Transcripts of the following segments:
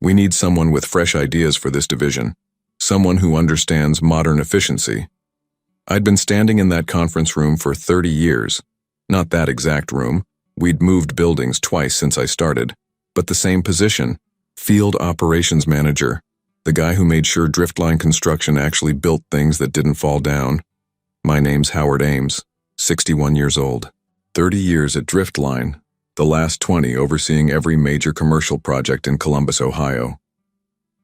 We need someone with fresh ideas for this division, someone who understands modern efficiency. I'd been standing in that conference room for 30 years. Not that exact room. We'd moved buildings twice since I started, but the same position, field operations manager, the guy who made sure driftline construction actually built things that didn't fall down. My name's Howard Ames, 61 years old. 30 years at Driftline, the last 20 overseeing every major commercial project in Columbus, Ohio.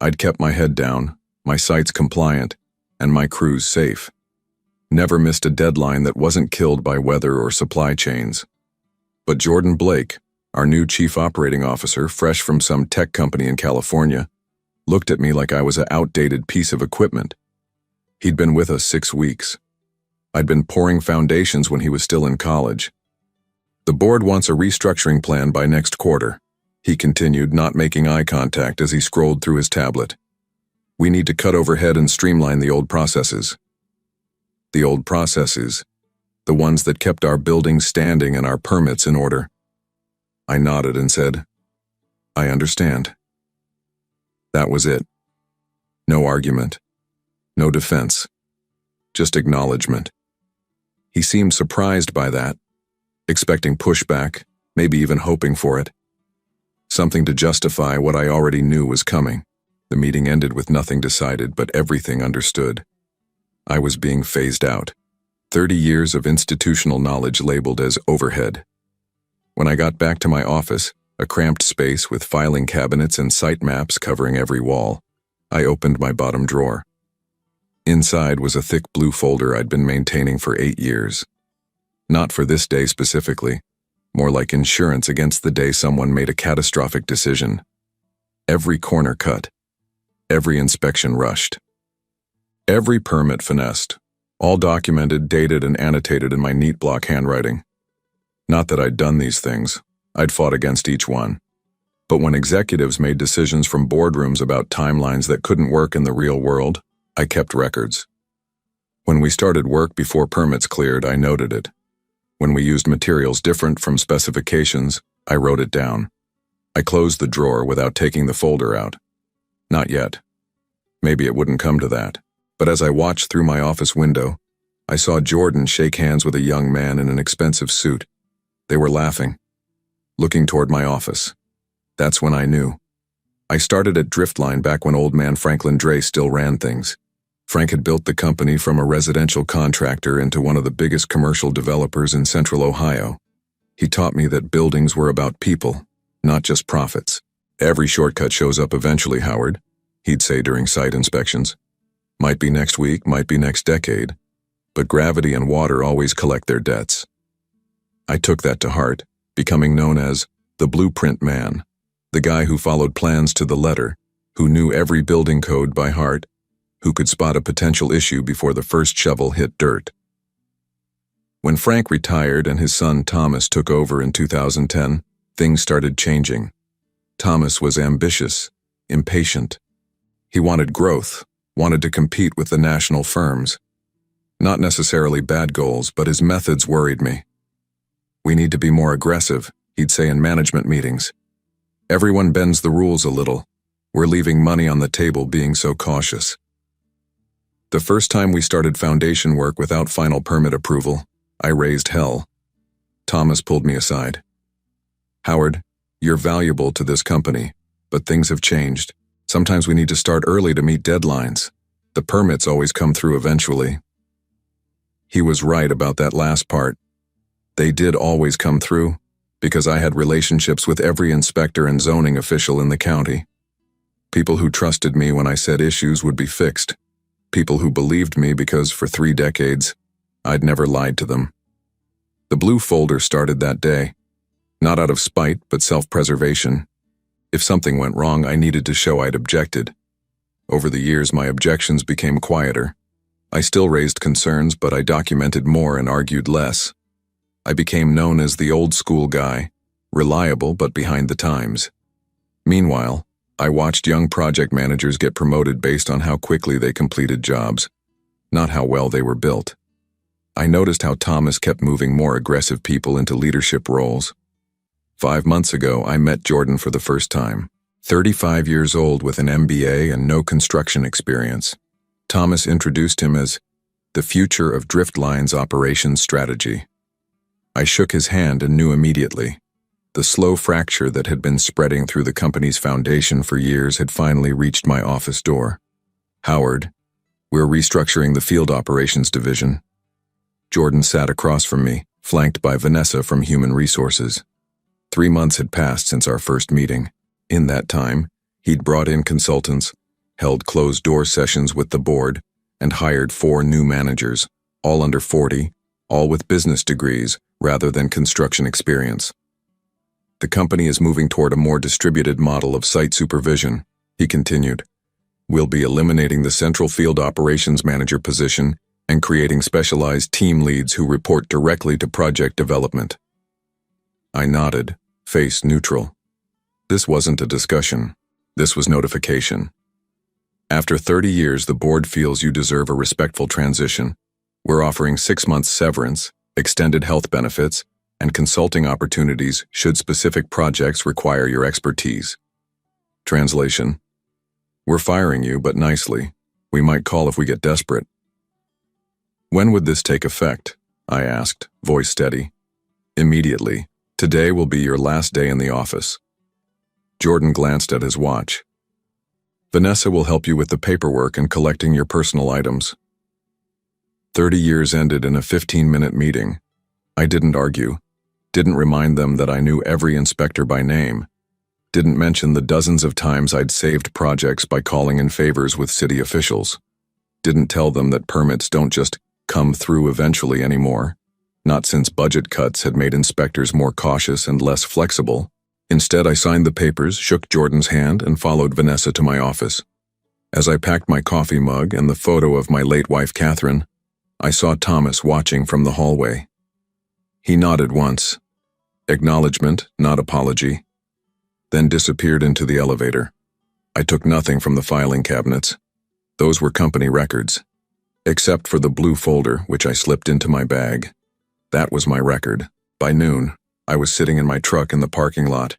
I'd kept my head down, my sites compliant, and my crews safe. Never missed a deadline that wasn't killed by weather or supply chains. But Jordan Blake, our new chief operating officer, fresh from some tech company in California, looked at me like I was an outdated piece of equipment. He'd been with us 6 weeks. I'd been pouring foundations when he was still in college. The board wants a restructuring plan by next quarter, he continued, not making eye contact as he scrolled through his tablet. We need to cut overhead and streamline the old processes. The old processes, the ones that kept our buildings standing and our permits in order. I nodded and said, I understand. That was it. No argument. No defense. Just acknowledgement. He seemed surprised by that, expecting pushback, maybe even hoping for it. Something to justify what I already knew was coming. The meeting ended with nothing decided, but everything understood. I was being phased out. 30 years of institutional knowledge labeled as overhead. When I got back to my office, a cramped space with filing cabinets and site maps covering every wall, I opened my bottom drawer. Inside was a thick blue folder I'd been maintaining for 8 years. Not for this day specifically, more like insurance against the day someone made a catastrophic decision. Every corner cut. Every inspection rushed. Every permit finessed. All documented, dated, and annotated in my neat block handwriting. Not that I'd done these things. I'd fought against each one. But when executives made decisions from boardrooms about timelines that couldn't work in the real world, I kept records. When we started work before permits cleared, I noted it. When we used materials different from specifications, I wrote it down. I closed the drawer without taking the folder out. Not yet. Maybe it wouldn't come to that. But as I watched through my office window, I saw Jordan shake hands with a young man in an expensive suit. They were laughing, looking toward my office. That's when I knew. I started at Driftline back when old man Franklin Dre still ran things. Frank had built the company from a residential contractor into one of the biggest commercial developers in central Ohio. He taught me that buildings were about people, not just profits. Every shortcut shows up eventually, Howard, he'd say during site inspections. Might be next week, might be next decade, but gravity and water always collect their debts. I took that to heart, becoming known as the Blueprint Man, the guy who followed plans to the letter, who knew every building code by heart, who could spot a potential issue before the first shovel hit dirt. When Frank retired and his son Thomas took over in 2010, things started changing. Thomas was ambitious, impatient. He wanted growth, wanted to compete with the national firms. Not necessarily bad goals, but his methods worried me. We need to be more aggressive, he'd say in management meetings. Everyone bends the rules a little. We're leaving money on the table being so cautious. The first time we started foundation work without final permit approval, I raised hell. Thomas pulled me aside. Howard, you're valuable to this company, but things have changed. Sometimes we need to start early to meet deadlines. The permits always come through eventually. He was right about that last part. They did always come through, because I had relationships with every inspector and zoning official in the county. People who trusted me when I said issues would be fixed. People who believed me because for 3 decades, I'd never lied to them. The blue folder started that day, not out of spite, but self-preservation. If something went wrong, I needed to show I'd objected. Over the years, my objections became quieter. I still raised concerns, but I documented more and argued less. I became known as the old school guy, reliable but behind the times. Meanwhile, I watched young project managers get promoted based on how quickly they completed jobs, not how well they were built. I noticed how Thomas kept moving more aggressive people into leadership roles. 5 months ago, I met Jordan for the first time. 35 years old with an MBA and no construction experience. Thomas introduced him as the future of Driftline's operations strategy. I shook his hand and knew immediately. The slow fracture that had been spreading through the company's foundation for years had finally reached my office door. Howard, we're restructuring the field operations division. Jordan sat across from me, flanked by Vanessa from Human Resources. 3 months had passed since our first meeting. In that time, he'd brought in consultants, held closed-door sessions with the board, and hired 4 new managers, all under 40, all with business degrees rather than construction experience. The company is moving toward a more distributed model of site supervision, he continued. We'll be eliminating the central field operations manager position and creating specialized team leads who report directly to project development. I nodded, face neutral. This wasn't a discussion. This was notification. After 30 years, the board feels you deserve a respectful transition. We're offering 6 months severance, extended health benefits, and consulting opportunities should specific projects require your expertise. Translation: we're firing you, but nicely. We might call if we get desperate. When would this take effect? I asked, voice steady. Immediately. Today will be your last day in the office. Jordan glanced at his watch. Vanessa will help you with the paperwork and collecting your personal items. 30 years ended in a 15-minute meeting. I didn't argue, didn't remind them that I knew every inspector by name, didn't mention the dozens of times I'd saved projects by calling in favors with city officials, didn't tell them that permits don't just come through eventually anymore, not since budget cuts had made inspectors more cautious and less flexible. Instead, I signed the papers, shook Jordan's hand, and followed Vanessa to my office. As I packed my coffee mug and the photo of my late wife, Catherine, I saw Thomas watching from the hallway. He nodded once. Acknowledgement, not apology. Then disappeared into the elevator. I took nothing from the filing cabinets. Those were company records. Except for the blue folder, which I slipped into my bag. That was my record. By noon, I was sitting in my truck in the parking lot.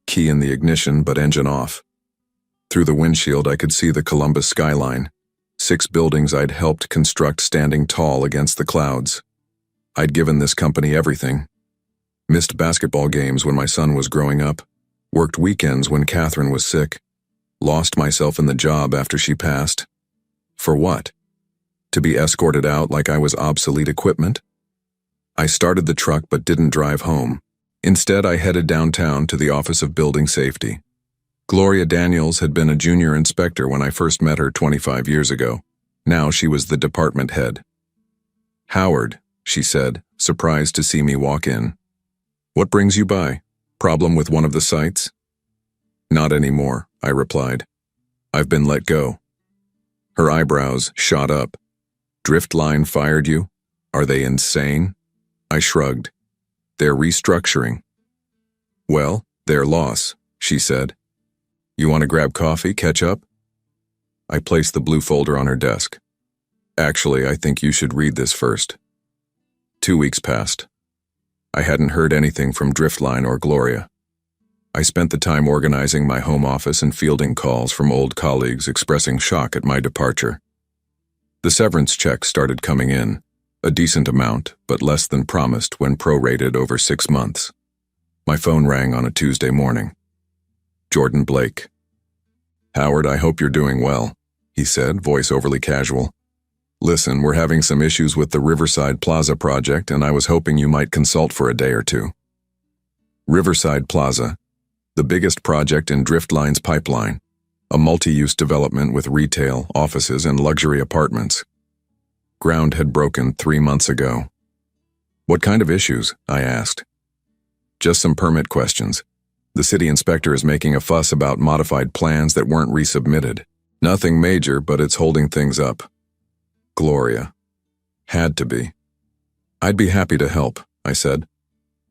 Key in the ignition, but engine off. Through the windshield, I could see the Columbus skyline. 6 buildings I'd helped construct standing tall against the clouds. I'd given this company everything. Missed basketball games when my son was growing up. Worked weekends when Catherine was sick. Lost myself in the job after she passed. For what? To be escorted out like I was obsolete equipment? I started the truck but didn't drive home. Instead, I headed downtown to the Office of Building Safety. Gloria Daniels had been a junior inspector when I first met her 25 years ago. Now she was the department head. Howard, she said, surprised to see me walk in. What brings you by? Problem with one of the sites? Not anymore, I replied. I've been let go. Her eyebrows shot up. Driftline fired you? Are they insane? I shrugged. They're restructuring. Well, their loss, she said. You want to grab coffee, catch up? I placed the blue folder on her desk. Actually, I think you should read this first. 2 weeks passed. I hadn't heard anything from Driftline or Gloria. I spent the time organizing my home office and fielding calls from old colleagues expressing shock at my departure. The severance checks started coming in, a decent amount, but less than promised when prorated over 6 months. My phone rang on a Tuesday morning. Jordan Blake. Howard, I hope you're doing well, he said, voice overly casual. Listen, we're having some issues with the Riverside Plaza project, and I was hoping you might consult for a day or two. Riverside Plaza, the biggest project in Driftline's pipeline, a multi-use development with retail, offices, and luxury apartments. Ground had broken 3 months ago. What kind of issues? I asked. Just some permit questions. The city inspector is making a fuss about modified plans that weren't resubmitted. Nothing major, but it's holding things up. Gloria. Had to be. I'd be happy to help, I said.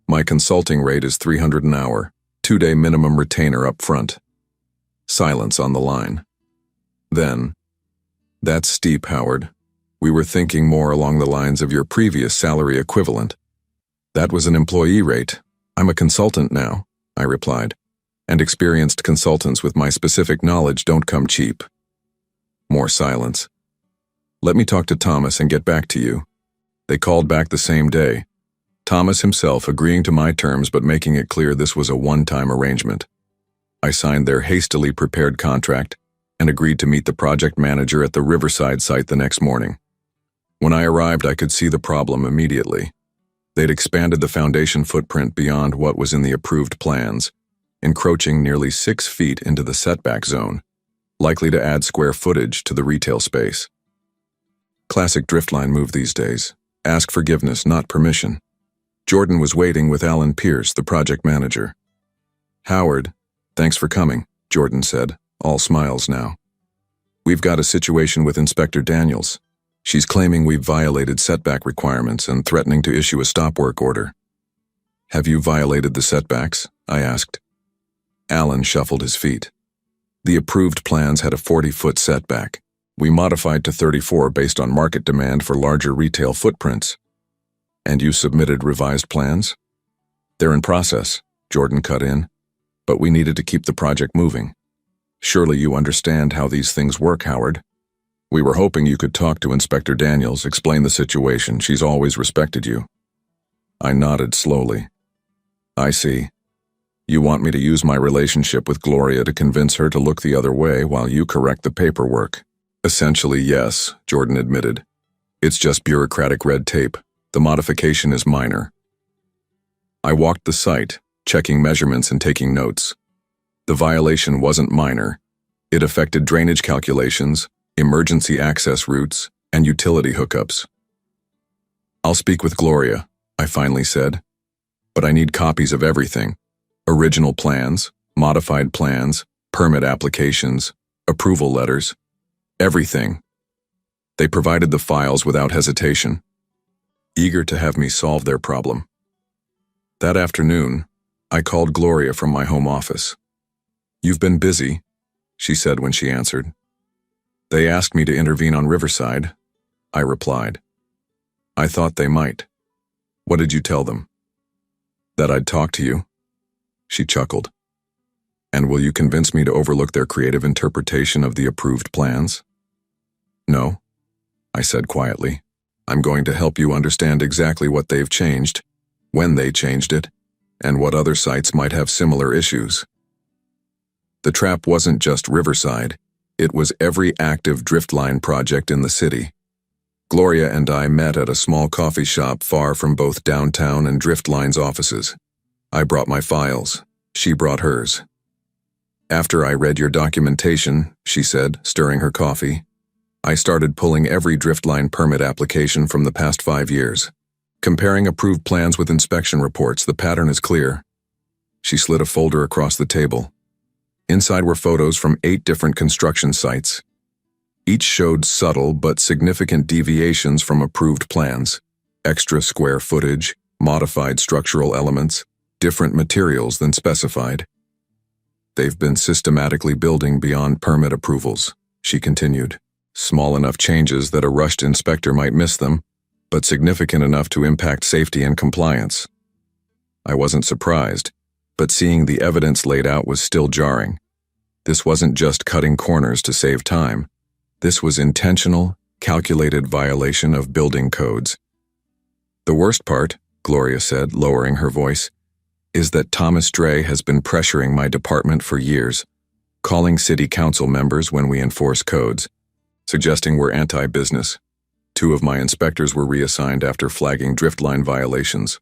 My consulting rate is $300 an hour, 2-day minimum retainer up front. Silence on the line. Then, that's steep, Howard. We were thinking more along the lines of your previous salary equivalent. That was an employee rate. I'm a consultant now, I replied. and experienced consultants with my specific knowledge don't come cheap. More silence. Let me talk to Thomas and get back to you. They called back the same day. Thomas himself agreeing to my terms but making it clear this was a one-time arrangement. I signed their hastily prepared contract and agreed to meet the project manager at the Riverside site the next morning. When I arrived, I could see the problem immediately. They'd expanded the foundation footprint beyond what was in the approved plans, encroaching nearly 6 feet into the setback zone, likely to add square footage to the retail space. Classic driftline move these days. Ask forgiveness, not permission. Jordan was waiting with Alan Pierce, the project manager. "Howard, thanks for coming," Jordan said, all smiles now. "We've got a situation with Inspector Daniels. She's claiming we've violated setback requirements and threatening to issue a stop work order." "Have you violated the setbacks?" I asked. Alan shuffled his feet. "The approved plans had a 40-foot setback. We modified to 34 based on market demand for larger retail footprints." "And you submitted revised plans?" "They're in process," Jordan cut in, "but we needed to keep the project moving. Surely you understand how these things work, Howard. We were hoping you could talk to Inspector Daniels, explain the situation. She's always respected you." I nodded slowly. "I see. You want me to use my relationship with Gloria to convince her to look the other way while you correct the paperwork?" "Essentially, yes," Jordan admitted. "It's just bureaucratic red tape. The modification is minor." I walked the site, checking measurements and taking notes. The violation wasn't minor. It affected drainage calculations, emergency access routes, and utility hookups. "I'll speak with Gloria," I finally said. "But I need copies of everything. Original plans, modified plans, permit applications, approval letters. Everything." They provided the files without hesitation, eager to have me solve their problem. That afternoon, I called Gloria from my home office. "You've been busy," she said when she answered. "They asked me to intervene on Riverside," I replied. "I thought they might. What did you tell them?" "That I'd talk to you." She chuckled. "And will you convince me to overlook their creative interpretation of the approved plans?" "No," I said quietly. "I'm going to help you understand exactly what they've changed, when they changed it, and what other sites might have similar issues." The trap wasn't just Riverside. It was every active driftline project in the city. Gloria and I met at a small coffee shop far from both downtown and Driftline's offices. I brought my files. She brought hers. "After I read your documentation," she said, stirring her coffee, "I started pulling every Driftline permit application from the past 5 years. Comparing approved plans with inspection reports, the pattern is clear." She slid a folder across the table. Inside were photos from 8 different construction sites. Each showed subtle but significant deviations from approved plans: extra square footage, modified structural elements, different materials than specified. "They've been systematically building beyond permit approvals," she continued. "Small enough changes that a rushed inspector might miss them, but significant enough to impact safety and compliance." I wasn't surprised, but seeing the evidence laid out was still jarring. This wasn't just cutting corners to save time. This was intentional, calculated violation of building codes. "The worst part," Gloria said, lowering her voice, "is that Thomas Dre has been pressuring my department for years, calling city council members when we enforce codes, suggesting we're anti-business. 2 of my inspectors were reassigned after flagging driftline violations."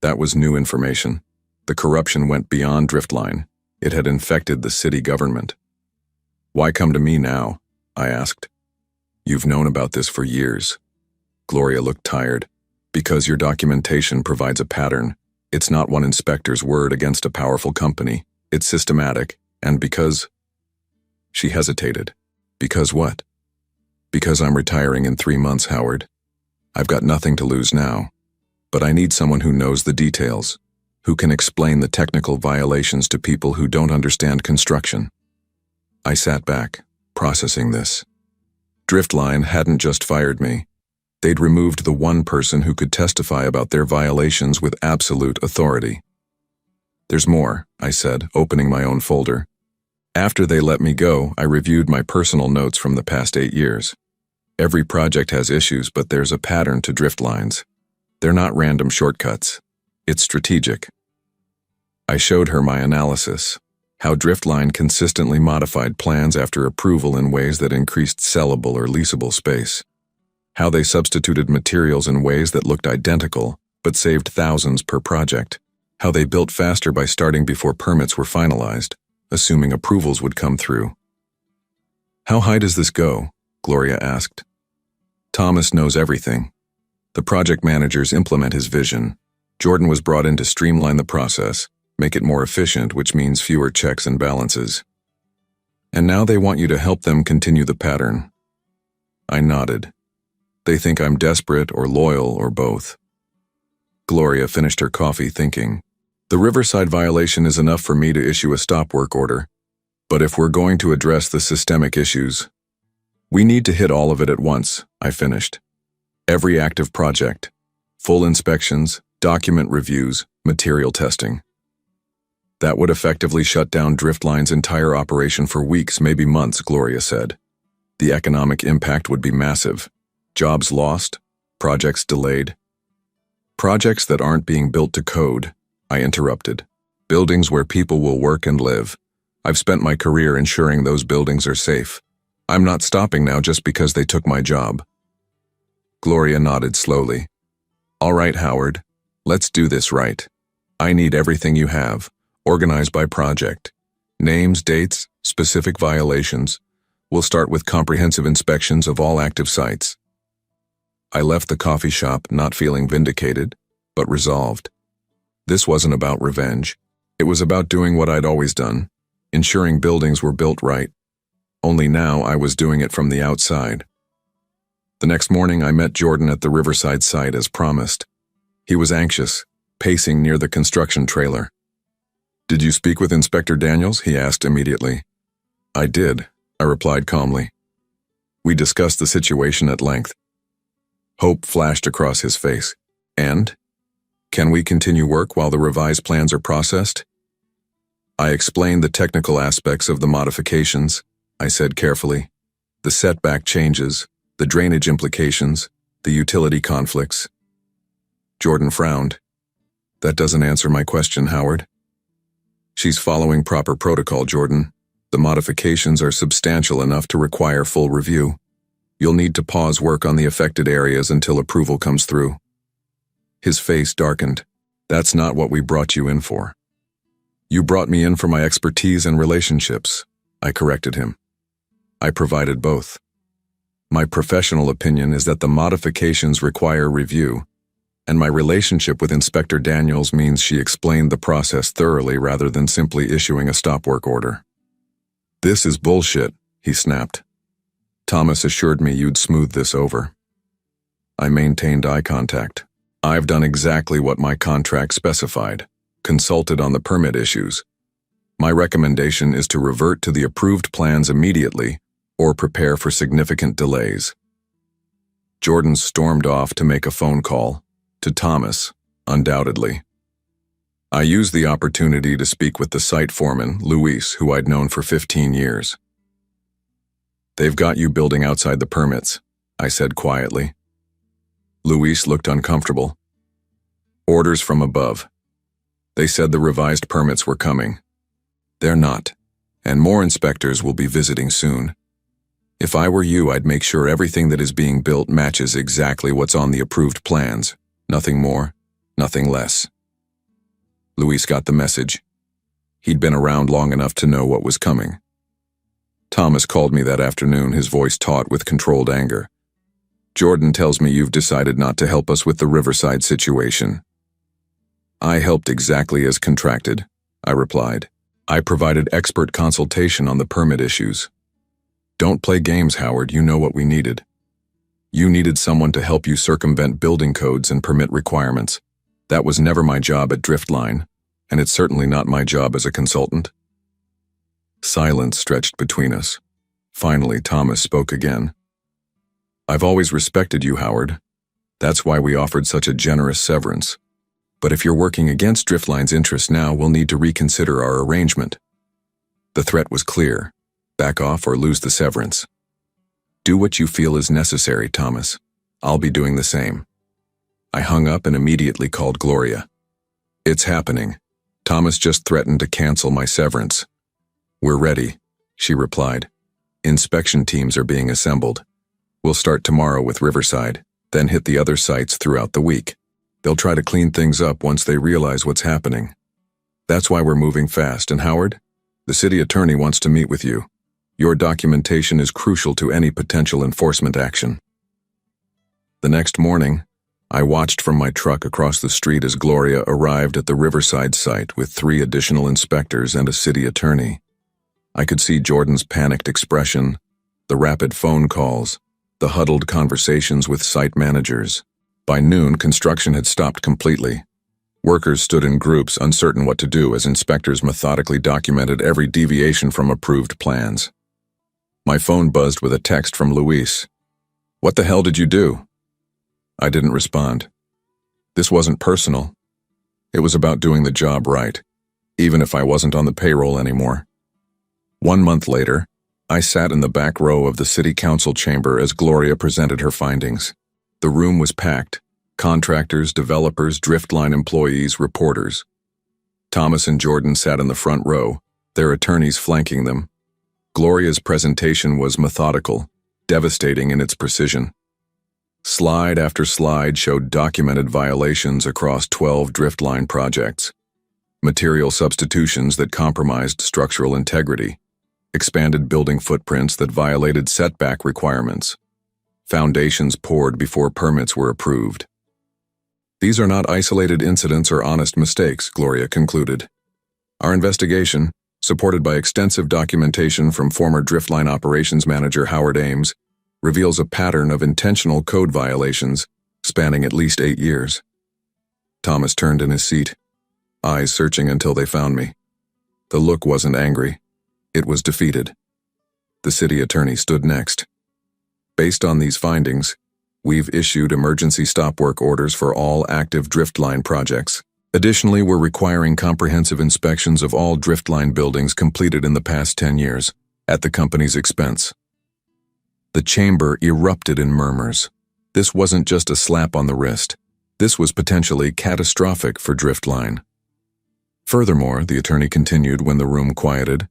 That was new information. The corruption went beyond driftline. It had infected the city government. "Why come to me now?" I asked. "You've known about this for years." Gloria looked tired. "Because your documentation provides a pattern. It's not one inspector's word against a powerful company. It's systematic. And because..." She hesitated. "Because what?" "Because I'm retiring in 3 months, Howard. I've got nothing to lose now. But I need someone who knows the details, who can explain the technical violations to people who don't understand construction." I sat back, processing this. Driftline hadn't just fired me. They'd removed the one person who could testify about their violations with absolute authority. There's more, I said, opening my own folder. After they let me go, I reviewed my personal notes from the past 8 years. Every project has issues, but there's a pattern to drift lines. They're not random shortcuts. It's strategic. I showed her my analysis, how Driftline consistently modified plans after approval in ways that increased sellable or leasable space, how they substituted materials in ways that looked identical but saved thousands per project, how they built faster by starting before permits were finalized, assuming approvals would come through. How high does this go? Gloria asked. Thomas knows everything. The project managers implement his vision. Jordan was brought in to streamline the process, make it more efficient, which means fewer checks and balances. And now they want you to help them continue the pattern. I nodded. They think I'm desperate or loyal or both. Gloria finished her coffee thinking, the Riverside violation is enough for me to issue a stop work order. But if we're going to address the systemic issues, we need to hit all of it at once, I finished. Every active project, full inspections, document reviews, material testing. That would effectively shut down Driftline's entire operation for weeks, maybe months, Gloria said. The economic impact would be massive. Jobs lost, projects delayed. Projects that aren't being built to code, I interrupted. Buildings where people will work and live. I've spent my career ensuring those buildings are safe. I'm not stopping now just because they took my job. Gloria nodded slowly. All right, Howard, let's do this right. I need everything you have, organized by project. Names, dates, specific violations. We'll start with comprehensive inspections of all active sites. I left the coffee shop not feeling vindicated, but resolved. This wasn't about revenge. It was about doing what I'd always done, ensuring buildings were built right. Only now I was doing it from the outside. The next morning I met Jordan at the Riverside site as promised. He was anxious, pacing near the construction trailer. Did you speak with Inspector Daniels? He asked immediately. I did, I replied calmly. We discussed the situation at length. Hope flashed across his face. And? Can we continue work while the revised plans are processed? I explained the technical aspects of the modifications, I said carefully. The setback changes, the drainage implications, the utility conflicts. Jordan frowned. That doesn't answer my question, Howard. She's following proper protocol, Jordan. The modifications are substantial enough to require full review. You'll need to pause work on the affected areas until approval comes through. His face darkened. That's not what we brought you in for. You brought me in for my expertise and relationships, I corrected him. I provided both. My professional opinion is that the modifications require review, and my relationship with Inspector Daniels means she explained the process thoroughly rather than simply issuing a stop work order. This is bullshit, he snapped. Thomas assured me you'd smooth this over. I maintained eye contact. I've done exactly what my contract specified, consulted on the permit issues. My recommendation is to revert to the approved plans immediately or prepare for significant delays. Jordan stormed off to make a phone call, to Thomas, undoubtedly. I used the opportunity to speak with the site foreman, Luis, who I'd known for 15 years. They've got you building outside the permits, I said quietly. Luis looked uncomfortable. Orders from above. They said the revised permits were coming. They're not, and more inspectors will be visiting soon. If I were you, I'd make sure everything that is being built matches exactly what's on the approved plans. Nothing more, nothing less. Luis got the message. He'd been around long enough to know what was coming. Thomas called me that afternoon, his voice taut with controlled anger. Jordan tells me you've decided not to help us with the Riverside situation. I helped exactly as contracted, I replied. I provided expert consultation on the permit issues. Don't play games, Howard, you know what we needed. You needed someone to help you circumvent building codes and permit requirements. That was never my job at Driftline, and it's certainly not my job as a consultant. Silence stretched between us. Finally, Thomas spoke again. I've always respected you, Howard. That's why we offered such a generous severance. But if you're working against Driftline's interests now, we'll need to reconsider our arrangement. The threat was clear. Back off or lose the severance. Do what you feel is necessary, Thomas. I'll be doing the same. I hung up and immediately called Gloria. It's happening. Thomas just threatened to cancel my severance. We're ready, she replied. Inspection teams are being assembled. We'll start tomorrow with Riverside, then hit the other sites throughout the week. They'll try to clean things up once they realize what's happening. That's why we're moving fast. And Howard, the city attorney wants to meet with you. Your documentation is crucial to any potential enforcement action. The next morning, I watched from my truck across the street as Gloria arrived at the Riverside site with 3 additional inspectors and a city attorney. I could see Jordan's panicked expression, the rapid phone calls, the huddled conversations with site managers. By noon, construction had stopped completely. Workers stood in groups, uncertain what to do as inspectors methodically documented every deviation from approved plans. My phone buzzed with a text from Luis. "What the hell did you do?" I didn't respond. This wasn't personal. It was about doing the job right, even if I wasn't on the payroll anymore. 1 month later, I sat in the back row of the city council chamber as Gloria presented her findings. The room was packed. Contractors, developers, Driftline employees, reporters. Thomas and Jordan sat in the front row, their attorneys flanking them. Gloria's presentation was methodical, devastating in its precision. Slide after slide showed documented violations across 12 Driftline projects. Material substitutions that compromised structural integrity. Expanded building footprints that violated setback requirements. Foundations poured before permits were approved. These are not isolated incidents or honest mistakes, Gloria concluded. Our investigation, supported by extensive documentation from former Driftline operations manager Howard Ames, reveals a pattern of intentional code violations spanning at least 8 years. Thomas turned in his seat, eyes searching until they found me. The look wasn't angry. It was defeated. The city attorney stood next. Based on these findings, we've issued emergency stop work orders for all active Driftline projects. Additionally, we're requiring comprehensive inspections of all Driftline buildings completed in the past 10 years, at the company's expense. The chamber erupted in murmurs. This wasn't just a slap on the wrist. This was potentially catastrophic for Driftline. Furthermore, the attorney continued when the room quieted,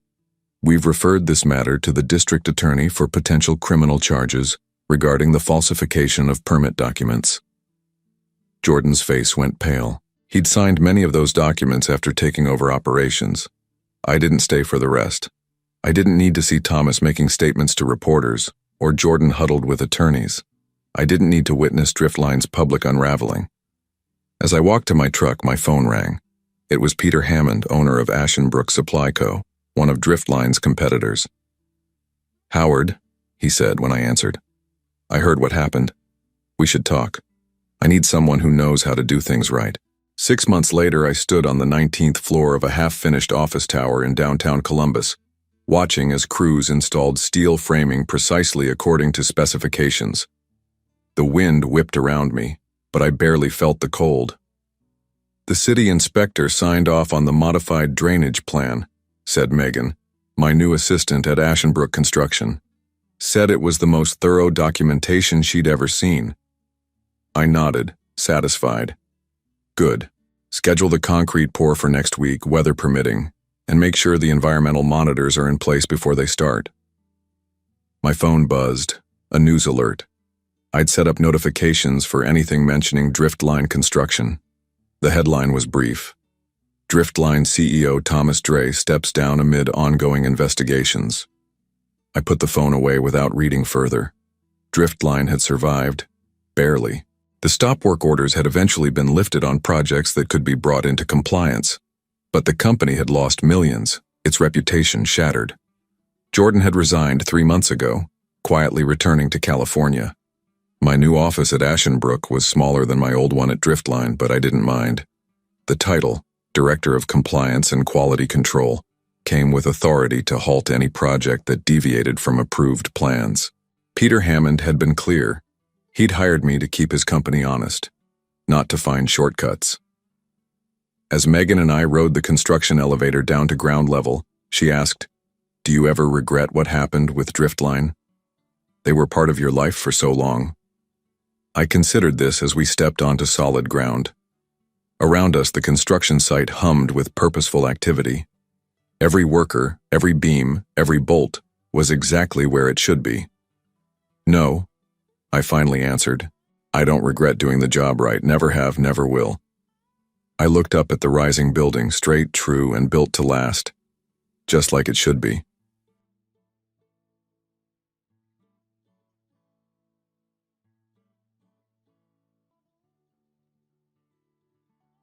we've referred this matter to the district attorney for potential criminal charges regarding the falsification of permit documents. Jordan's face went pale. He'd signed many of those documents after taking over operations. I didn't stay for the rest. I didn't need to see Thomas making statements to reporters or Jordan huddled with attorneys. I didn't need to witness Driftline's public unraveling. As I walked to my truck, my phone rang. It was Peter Hammond, owner of Ashenbrook Supply Co., one of Driftline's competitors. "Howard," he said when I answered. "I heard what happened. We should talk. I need someone who knows how to do things right." 6 months later, I stood on the 19th floor of a half-finished office tower in downtown Columbus, watching as crews installed steel framing precisely according to specifications. The wind whipped around me, but I barely felt the cold. "The city inspector signed off on the modified drainage plan," said Megan, my new assistant at Ashenbrook Construction. Said it was the most thorough documentation she'd ever seen. I nodded, satisfied. "Good. Schedule the concrete pour for next week, weather permitting, and make sure the environmental monitors are in place before they start." My phone buzzed, a news alert. I'd set up notifications for anything mentioning Driftline construction. The headline was brief. Driftline CEO Thomas Dre steps down amid ongoing investigations. I put the phone away without reading further. Driftline had survived, barely. The stop work orders had eventually been lifted on projects that could be brought into compliance. But the company had lost millions, its reputation shattered. Jordan had resigned 3 months ago, quietly returning to California. My new office at Ashenbrook was smaller than my old one at Driftline, but I didn't mind. The title, Director of Compliance and Quality Control, came with authority to halt any project that deviated from approved plans. Peter Hammond had been clear. He'd hired me to keep his company honest, not to find shortcuts. As Megan and I rode the construction elevator down to ground level, she asked, "Do you ever regret what happened with Driftline? They were part of your life for so long." I considered this as we stepped onto solid ground. Around us, the construction site hummed with purposeful activity. Every worker, every beam, every bolt was exactly where it should be. "No," I finally answered. "I don't regret doing the job right, never have, never will." I looked up at the rising building, straight, true, and built to last, just like it should be.